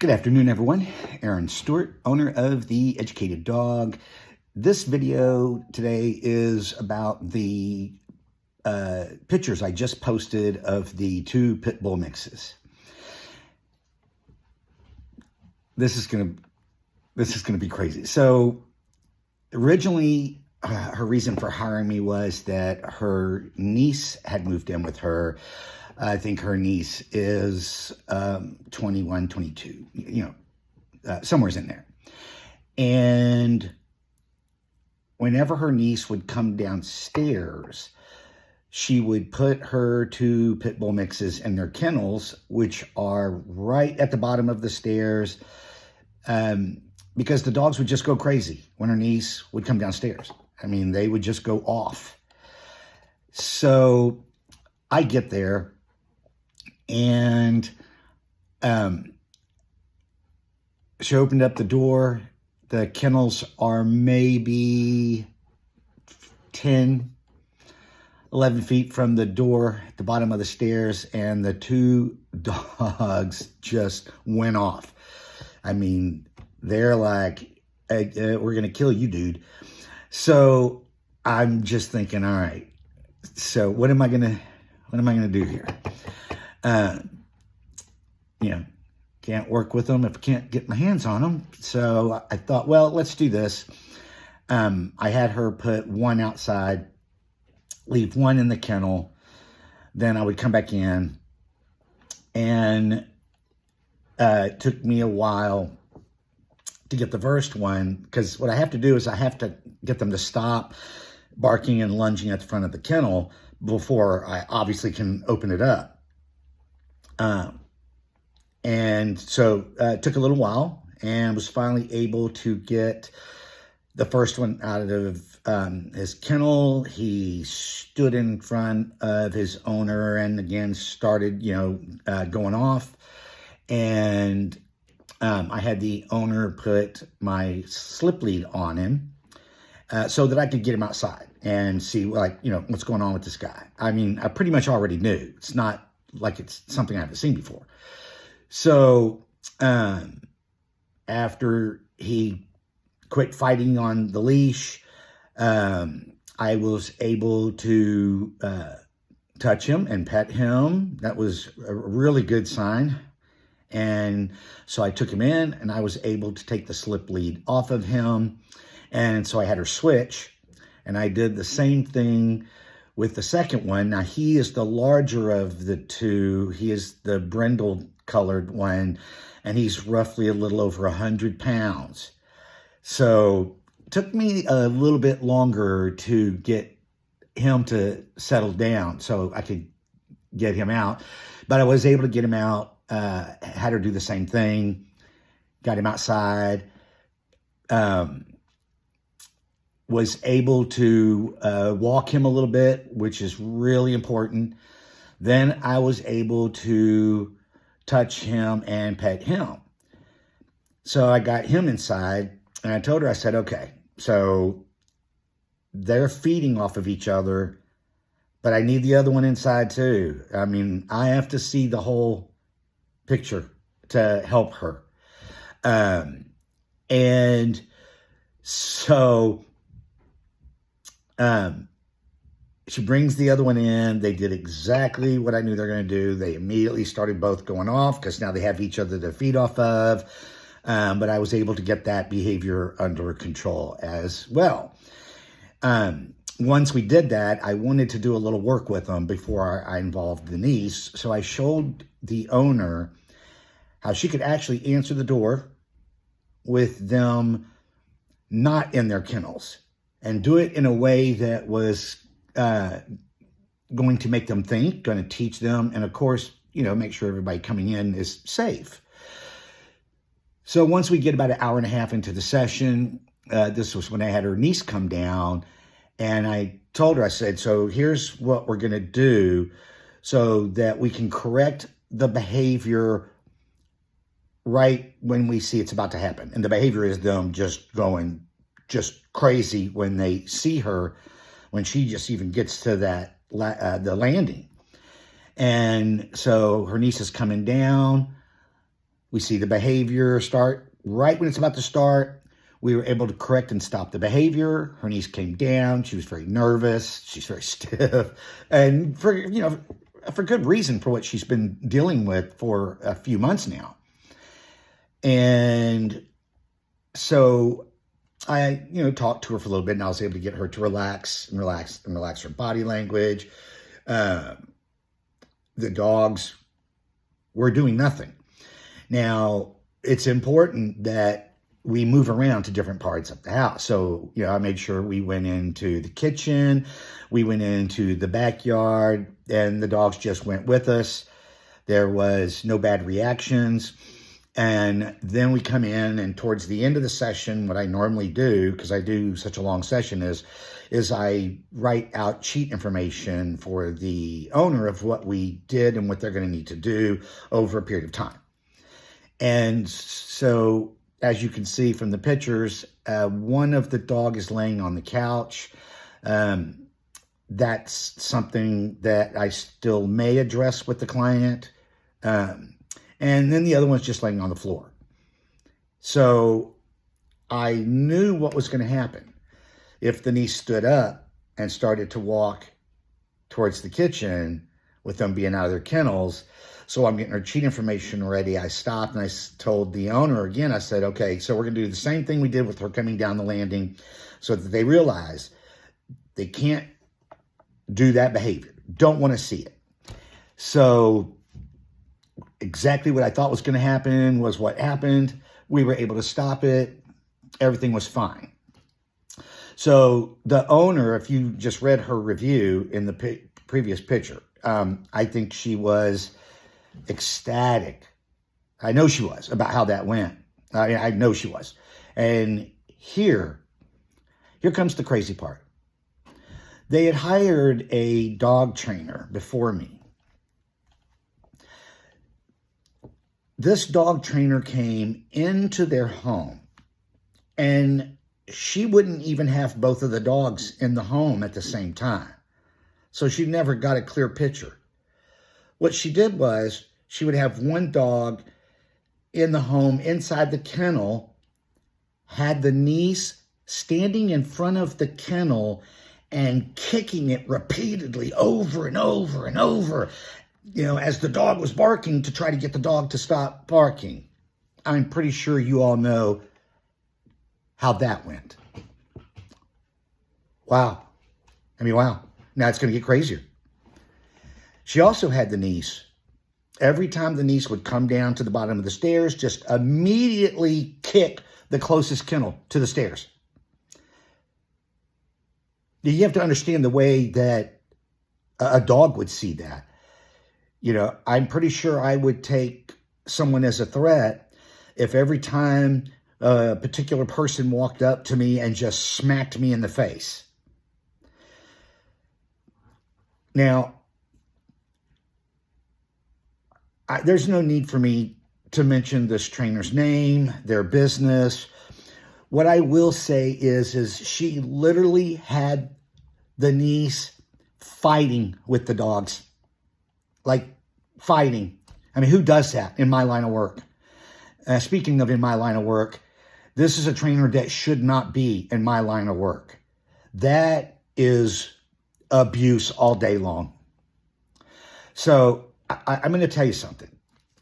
Good afternoon, everyone. Aaron Stewart, owner of The Educated Dog. This video today is about the pictures I just posted of the two pit bull mixes. This is gonna be crazy. So originally, her reason for hiring me was that her niece had moved in with her. I think her niece is 21, 22, somewhere's in there. And whenever her niece would come downstairs, she would put her two pit bull mixes in their kennels, which are right at the bottom of the stairs, because the dogs would just go crazy when her niece would come downstairs. I mean, they would just go off. So I get there, and she opened up the door. The kennels are maybe 10, 11 feet from the door at the bottom of the stairs, and the two dogs just went off. I mean, they're like, hey, we're going to kill you, dude. So I'm just thinking, all right, so what am I going to do here? Can't work with them if I can't get my hands on them. So I thought, well, let's do this. I had her put one outside, leave one in the kennel. Then I would come back in, and it took me a while to get the first one, because what I have to do is I have to get them to stop barking and lunging at the front of the kennel before I obviously can open it up. And so it took a little while, and was finally able to get the first one out of his kennel. He stood in front of his owner and again started, going off. And I had the owner put my slip lead on him so that I could get him outside and see, what's going on with this guy. I mean, I pretty much already knew. It's not like it's something I haven't seen before. So after he quit fighting on the leash, I was able to touch him and pet him. That was a really good sign. And so I took him in, and I was able to take the slip lead off of him. And so I had her switch, and I did the same thing with the second one. Now, he is the larger of the two. He is the brindle colored one, and he's roughly a little over 100 pounds. So it took me a little bit longer to get him to settle down so I could get him out, but I was able to get him out. Had her do the same thing, got him outside, was able to walk him a little bit, which is really important. Then I was able to touch him and pet him. So I got him inside, and I told her, I said, okay, so they're feeding off of each other, but I need the other one inside too. I mean, I have to see the whole picture to help her. And so she brings the other one in. They did exactly what I knew they're going to do. They immediately started both going off because now they have each other to feed off of. But I was able to get that behavior under control as well. Once we did that, I wanted to do a little work with them before I involved the niece. So I showed the owner how she could actually answer the door with them not in their kennels and do it in a way that was going to make them think, going to teach them, and of course, make sure everybody coming in is safe. So once we get about an hour and a half into the session, this was when I had her niece come down, and I told her, I said, so here's what we're going to do so that we can correct the behavior right when we see it's about to happen. And the behavior is them just going just crazy when they see her, when she just even gets to that the landing. And so her niece is coming down. We see the behavior start right when it's about to start. We were able to correct and stop the behavior. Her knees came down. She was very nervous. She's very stiff. And for good reason, for what she's been dealing with for a few months now. And so I, talked to her for a little bit, and I was able to get her to relax her body language. The dogs were doing nothing. Now, it's important that we move around to different parts of the house. So, I made sure we went into the kitchen, we went into the backyard, and the dogs just went with us. There was no bad reactions. And then we come in, and towards the end of the session, what I normally do, because I do such a long session, is I write out sheet information for the owner of what we did and what they're going to need to do over a period of time. And so, as you can see from the pictures, one of the dog is laying on the couch. That's something that I still may address with the client. And then the other one's just laying on the floor. So I knew what was going to happen. If the niece stood up and started to walk towards the kitchen with them being out of their kennels, so I'm getting her cheat information ready. I stopped and I told the owner again, I said, okay, so we're going to do the same thing we did with her coming down the landing so that they realize they can't do that behavior. Don't want to see it. So exactly what I thought was going to happen was what happened. We were able to stop it. Everything was fine. So the owner, if you just read her review in the previous picture, I think she was ecstatic. I know she was about how that went. I know she was. And here comes the crazy part. They had hired a dog trainer before me. This dog trainer came into their home, and she wouldn't even have both of the dogs in the home at the same time. So she never got a clear picture. What she did was she would have one dog in the home inside the kennel, had the niece standing in front of the kennel and kicking it repeatedly over and over and over, as the dog was barking to try to get the dog to stop barking. I'm pretty sure you all know how that went. Wow. Wow. Now it's going to get crazier. She also had the niece, every time the niece would come down to the bottom of the stairs, just immediately kick the closest kennel to the stairs. You have to understand the way that a dog would see that. I'm pretty sure I would take someone as a threat if every time a particular person walked up to me and just smacked me in the face. Now, there's no need for me to mention this trainer's name, their business. What I will say is she literally had the niece fighting with the dogs. Like fighting. Who does that in my line of work? Speaking of in my line of work, this is a trainer that should not be in my line of work. That is abuse all day long. So I'm going to tell you something.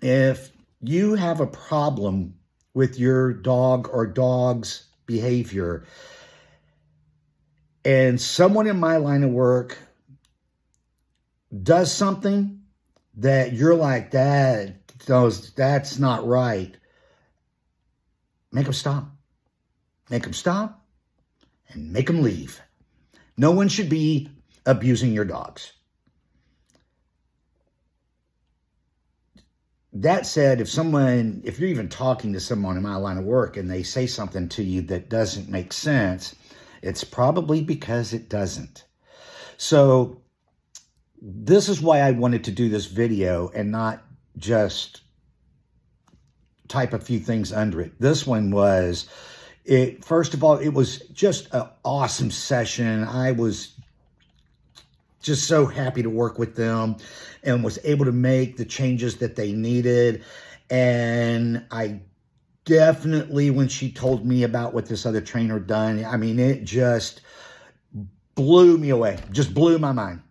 If you have a problem with your dog or dog's behavior, and someone in my line of work does something that you're like, that's not right, make them stop. Make them stop and make them leave. No one should be abusing your dogs. That said, if you're even talking to someone in my line of work and they say something to you that doesn't make sense, it's probably because it doesn't. So this is why I wanted to do this video and not just type a few things under it. This one was, first of all, it was just an awesome session. I was just so happy to work with them and was able to make the changes that they needed. And I definitely, when she told me about what this other trainer done, I mean, it just blew me away, just blew my mind.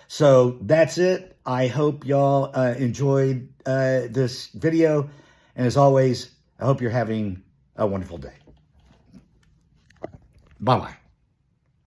So that's it. I hope y'all enjoyed this video. And as always, I hope you're having a wonderful day. Bye-bye.